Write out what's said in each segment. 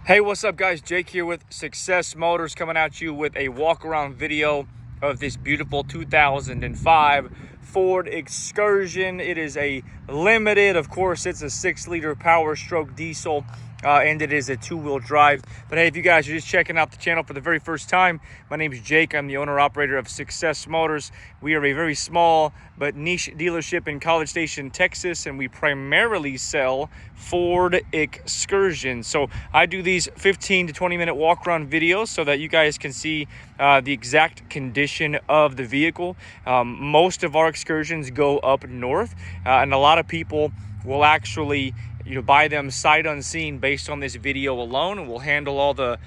Hey, what's up guys? Jake here with Success Motors, coming at you with a walk around video of this beautiful 2005 Ford Excursion. It is a limited, of course, it's a 6-liter Powerstroke diesel, and it is a 2-wheel drive. But hey, if you guys are just checking out the channel for the very first time, my name is Jake. I'm the owner-operator of Success Motors. We are a very small but niche dealership in College Station, Texas, and we primarily sell Ford Excursion. So I do these 15 to 20 minute walk around videos so that you guys can see the exact condition of the vehicle. Most of our Excursions go up north, and a lot of people will actually buy them sight unseen based on this video alone, and we'll handle all the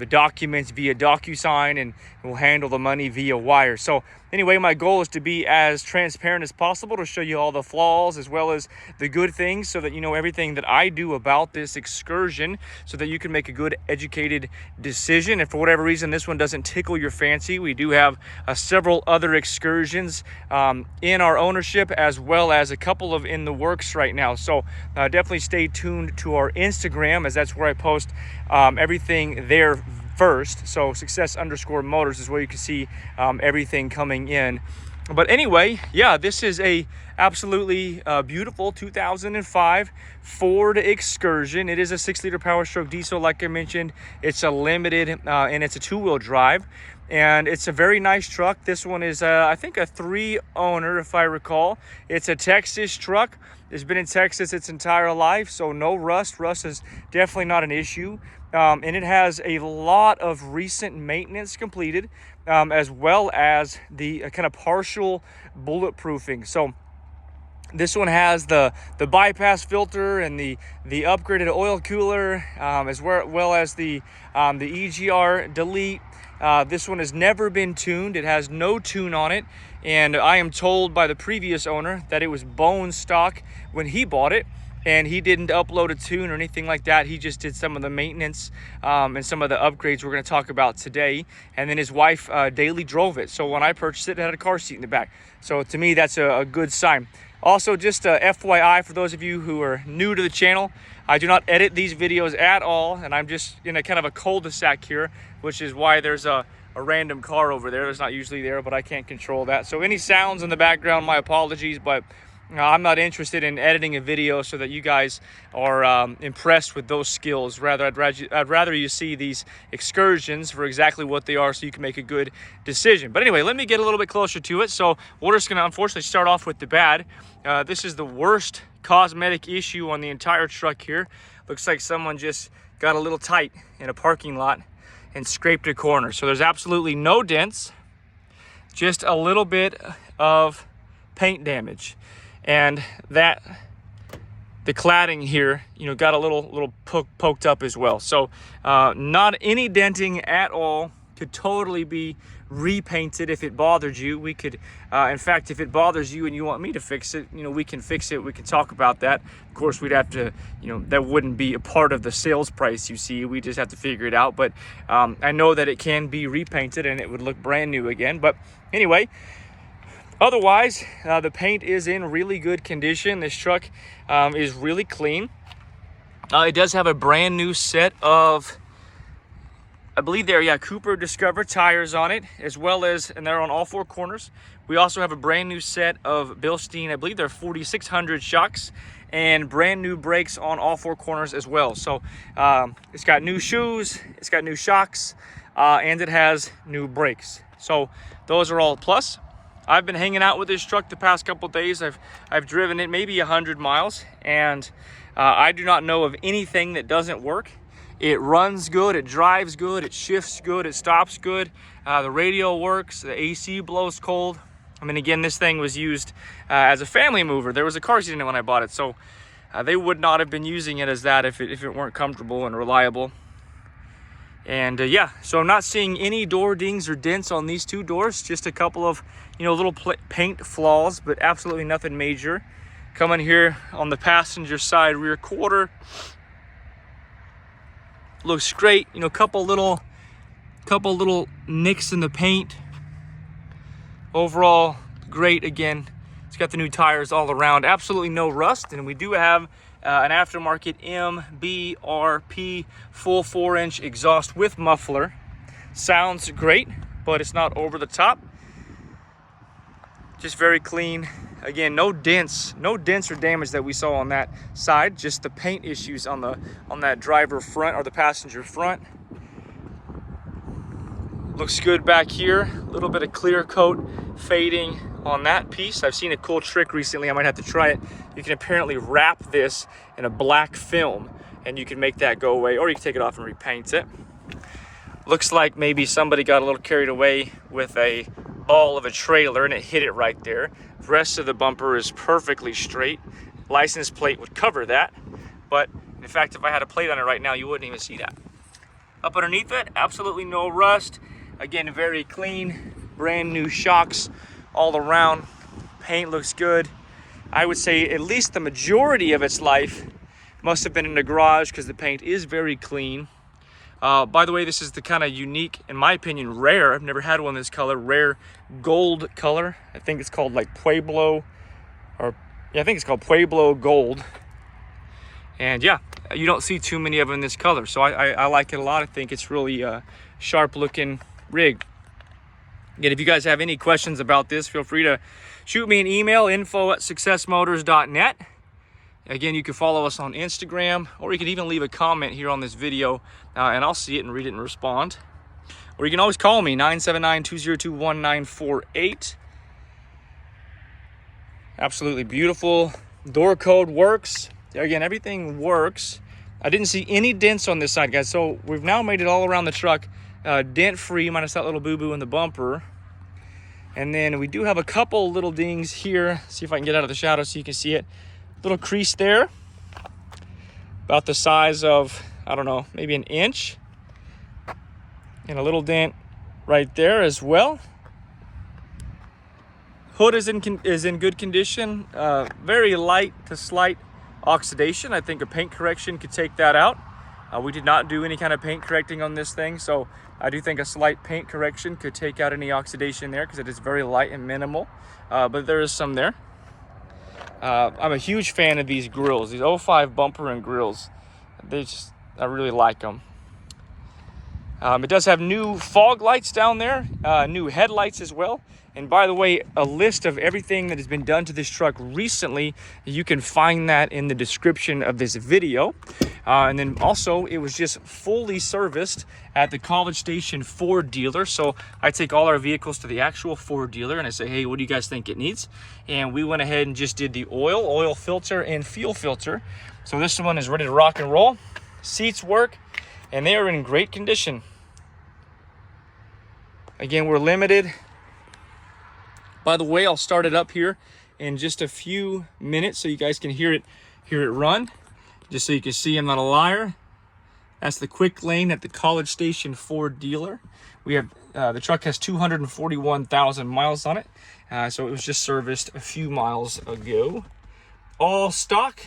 documents via DocuSign, and we'll handle the money via wire. So anyway, my goal is to be as transparent as possible to show you all the flaws as well as the good things, so that you know everything that I do about this Excursion, so that you can make a good educated decision. If for whatever reason this one doesn't tickle your fancy, we do have several other Excursions in our ownership, as well as a couple of in the works right now. So definitely stay tuned to our Instagram, as that's where I post everything there first. So success_motors is where you can see everything coming in. But anyway, yeah, this is a absolutely beautiful 2005 Ford Excursion. It is a 6-liter Powerstroke diesel, like I mentioned. It's a limited and it's a 2-wheel drive, and it's a very nice truck. This one is I think a 3-owner, if I recall. It's a Texas truck. It's been in Texas its entire life, so no rust. Rust is definitely not an issue. And it has a lot of recent maintenance completed, as well as the kind of partial bulletproofing. So this one has the bypass filter and the upgraded oil cooler, as well as the EGR delete. This one has never been tuned. It has no tune on it, and I am told by the previous owner that it was bone stock when he bought it, and he didn't upload a tune or anything like that. He just did some of the maintenance and some of the upgrades we're going to talk about today. And then his wife daily drove it. So when I purchased it, it had a car seat in the back. So to me, that's a good sign. Also, just FYI, for those of you who are new to the channel, I do not edit these videos at all, and I'm just in a kind of a cul-de-sac here, which is why there's a random car over there. It's not usually there, but I can't control that. So any sounds in the background, my apologies, but I'm not interested in editing a video so that you guys are impressed with those skills. Rather, I'd rather you see these Excursions for exactly what they are, so you can make a good decision. But anyway, let me get a little bit closer to it. So we're just going to unfortunately start off with the bad. This is the worst cosmetic issue on the entire truck here. Looks like someone just got a little tight in a parking lot and scraped a corner. So there's absolutely no dents, just a little bit of paint damage. And that the cladding here, got a little poked up as well. So not any denting at all. Could totally be repainted if it bothered you. We could, in fact, if it bothers you and you want me to fix it, we can fix it. We can talk about that. Of course, we'd have to, that wouldn't be a part of the sales price, you see. We just have to figure it out. But I know that it can be repainted and it would look brand new again. But anyway, otherwise, the paint is in really good condition. This truck is really clean. It does have a brand new set of, I believe Cooper Discover tires on it, as well as, and they're on all 4 corners. We also have a brand new set of Bilstein, I believe they're 4600 shocks, and brand new brakes on all 4 corners as well. So it's got new shoes, it's got new shocks, and it has new brakes. So those are all plus. I've been hanging out with this truck the past couple days. I've driven it maybe 100 miles, and I do not know of anything that doesn't work. It runs good, it drives good, it shifts good, it stops good. The radio works, the AC blows cold. I mean, again, this thing was used as a family mover. There was a car seat in it when I bought it, so they would not have been using it as that if it weren't comfortable and reliable. And yeah, so I'm not seeing any door dings or dents on these 2 doors. Just a couple of, little paint flaws, but absolutely nothing major. Coming here on the passenger side rear quarter, looks great. Couple little nicks in the paint. Overall, great. Again, it's got the new tires all around. Absolutely no rust, and we do have an aftermarket MBRP full 4-inch exhaust with muffler. Sounds great, but it's not over the top. Just very clean. Again, no dents or damage that we saw on that side, just the paint issues on that driver front or the passenger front. Looks good back here. A little bit of clear coat fading on that piece. I've seen a cool trick recently. I might have to try it. You can apparently wrap this in a black film and you can make that go away, or you can take it off and repaint it. Looks like maybe somebody got a little carried away with a ball of a trailer and it hit it right there. The rest of the bumper is perfectly straight. License plate would cover that, but in fact, if I had a plate on it right now, you wouldn't even see that. Up underneath it, absolutely no rust. Again, very clean, brand new shocks all around. Paint looks good. I would say at least the majority of its life must have been in the garage because the paint is very clean. By the way, this is the kind of unique, in my opinion, rare. I've never had one this color, rare gold color. I think it's called like Pueblo, or yeah, I think it's called Pueblo Gold. And yeah, you don't see too many of them in this color. So I like it a lot. I think it's really sharp looking rig. Again, if you guys have any questions about this, feel free to shoot me an email, info@successmotors.net. Again, you can follow us on Instagram, or you can even leave a comment here on this video, and I'll see it and read it and respond. Or you can always call me, 979-202-1948. Absolutely beautiful. Door code works. Again, everything works. I didn't see any dents on this side, guys, so we've now made it all around the truck dent-free, minus that little boo-boo in the bumper. And then we do have a couple little dings here. See if I can get out of the shadow so you can see it. Little crease there, about the size of, I don't know, maybe an inch. And a little dent right there as well. Hood is in good condition. Very light to slight oxidation. I think a paint correction could take that out. We did not do any kind of paint correcting on this thing, so I do think a slight paint correction could take out any oxidation there because it is very light and minimal, but there is some there. I'm a huge fan of these grills, these 05 bumper and grills. I really like them. It does have new fog lights down there, new headlights as well. And by the way, a list of everything that has been done to this truck recently, you can find that in the description of this video. And then also, it was just fully serviced at the College Station Ford dealer. So I take all our vehicles to the actual Ford dealer and I say, hey, what do you guys think it needs? And we went ahead and just did the oil filter, and fuel filter. So this one is ready to rock and roll. Seats work, and they are in great condition. Again, we're limited. By the way, I'll start it up here in just a few minutes so you guys can hear it run. Just so you can see I'm not a liar. That's the quick lane at the College Station Ford dealer. We have the truck has 241,000 miles on it, so it was just serviced a few miles ago. All stock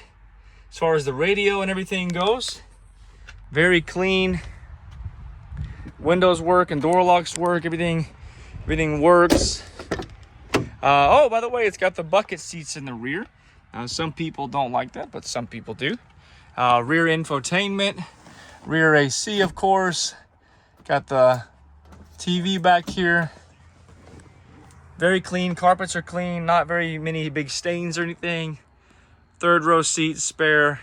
as far as the radio and everything goes. Very clean. Windows work and door locks work. Everything works. Oh, by the way, it's got the bucket seats in the rear. Some people don't like that, but some people do. Rear infotainment, rear AC, of course. Got the TV back here. Very clean. Carpets are clean. Not very many big stains or anything. Third row seat, spare.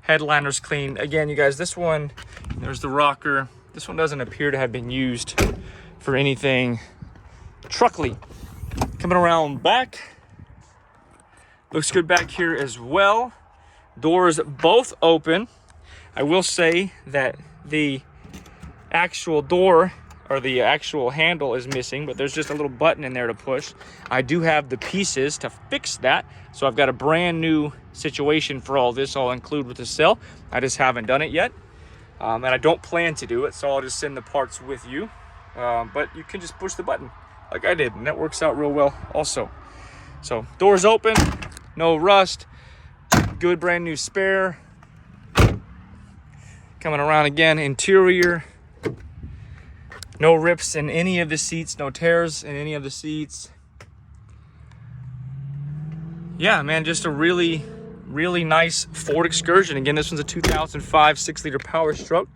Headliner's clean. Again, you guys, this one, there's the rocker. This one doesn't appear to have been used for anything truckly. Coming around back, looks good back here as well. Doors both open. I will say that the actual door or the actual handle is missing, but there's just a little button in there to push. I do have the pieces to fix that, so I've got a brand new situation for all this. I'll include with the sale. I just haven't done it yet, and I don't plan to do it, so I'll just send the parts with you. But you can just push the button like I did, and that works out real well also. So doors open, no rust, good brand new spare. Coming around again, interior, no rips in any of the seats, no tears in any of the seats. Yeah, man, just a really really nice Ford Excursion. Again, this one's a 2005 6-liter Powerstroke,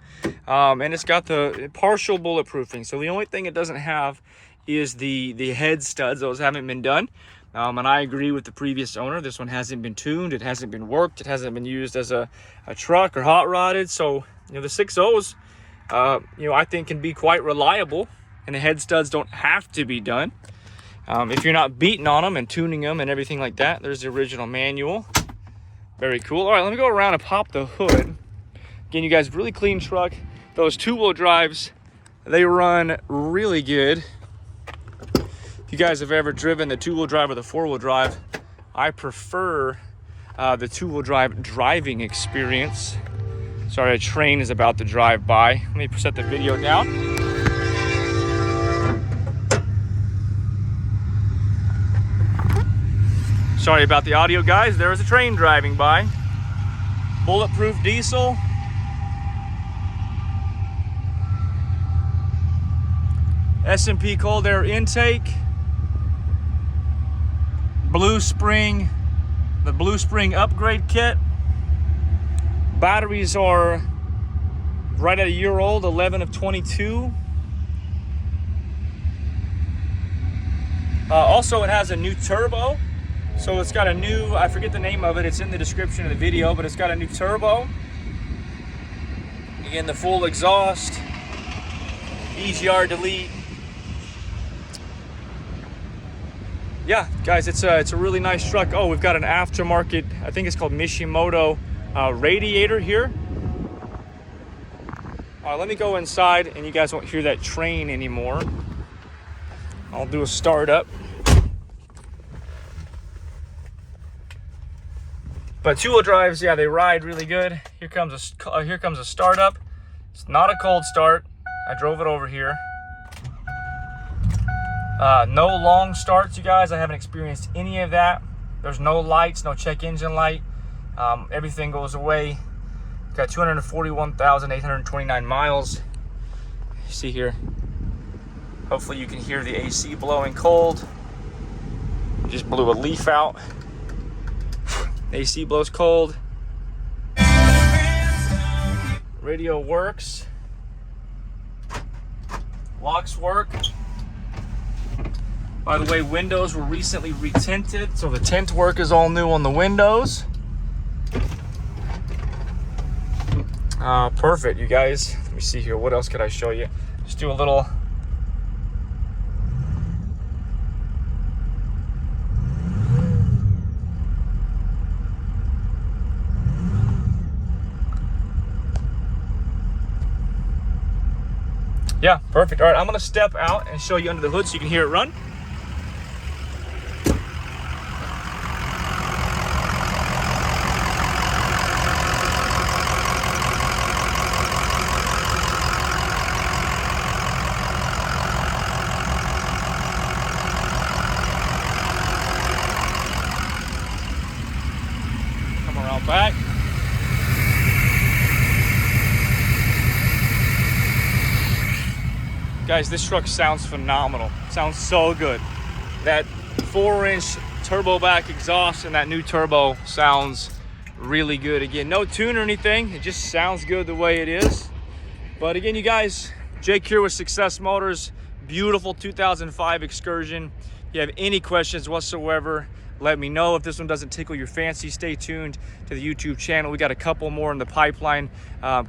and it's got the partial bulletproofing. So the only thing it doesn't have is the head studs. Those haven't been done. And I agree with the previous owner. This one hasn't been tuned. It hasn't been worked. It hasn't been used as a truck or hot rodded. So, you know, the 6.0s, you know, I think can be quite reliable, and the head studs don't have to be done. If you're not beating on them and tuning them and everything like that. There's the original manual. Very cool. All right, let me go around and pop the hood. Again, you guys, really clean truck. Those two-wheel drives, they run really good. If you guys have ever driven the two-wheel drive or the four-wheel drive, I prefer the two-wheel drive driving experience. Sorry, a train is about to drive by. Let me set the video down. Sorry about the audio, guys. There is a train driving by. Bulletproof diesel. S&B Cold Air Intake. Blue Spring, the Blue Spring upgrade kit. Batteries are right at a year old, 11 of 22. Also, it has a new turbo. So it's got a new, I forget the name of it, it's in the description of the video, but it's got a new turbo. Again, the full exhaust, EGR delete. Yeah, guys, it's a really nice truck. Oh, we've got an aftermarket, I think it's called Mishimoto Radiator here. All right, let me go inside and you guys won't hear that train anymore. I'll do a startup. But two-wheel drives, yeah, they ride really good. Here comes a startup. It's not a cold start. I drove it over here. No long starts, you guys. I haven't experienced any of that. There's no lights, no check engine light. Everything goes away. Got 241,829 miles. See here. Hopefully you can hear the AC blowing cold. Just blew a leaf out. AC blows cold. Radio works. Locks work. By the way, windows were recently retinted, so the tint work is all new on the windows. Perfect, you guys. Let me see here. What else could I show you? Just do a little. Yeah, perfect. All right, I'm gonna step out and show you under the hood so you can hear it run. Come around back. Guys, this truck sounds phenomenal. Sounds so good. That 4-inch turbo back exhaust and that new turbo sounds really good. Again, no tune or anything. It just sounds good the way it is. But again, you guys, Jake here with Success Motors. Beautiful 2005 Excursion. If you have any questions whatsoever, let me know. If this one doesn't tickle your fancy, stay tuned to the YouTube channel. We got a couple more in the pipeline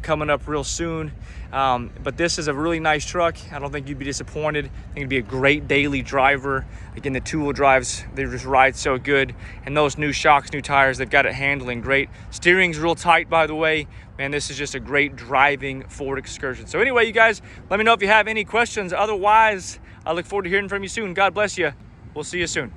coming up real soon. But this is a really nice truck. I don't think you'd be disappointed. I think it'd be a great daily driver. Again, the two-wheel drives, they just ride so good. And those new shocks, new tires, they've got it handling great. Steering's real tight, by the way. Man, this is just a great driving Ford Excursion. So anyway, you guys, let me know if you have any questions. Otherwise, I look forward to hearing from you soon. God bless you. We'll see you soon.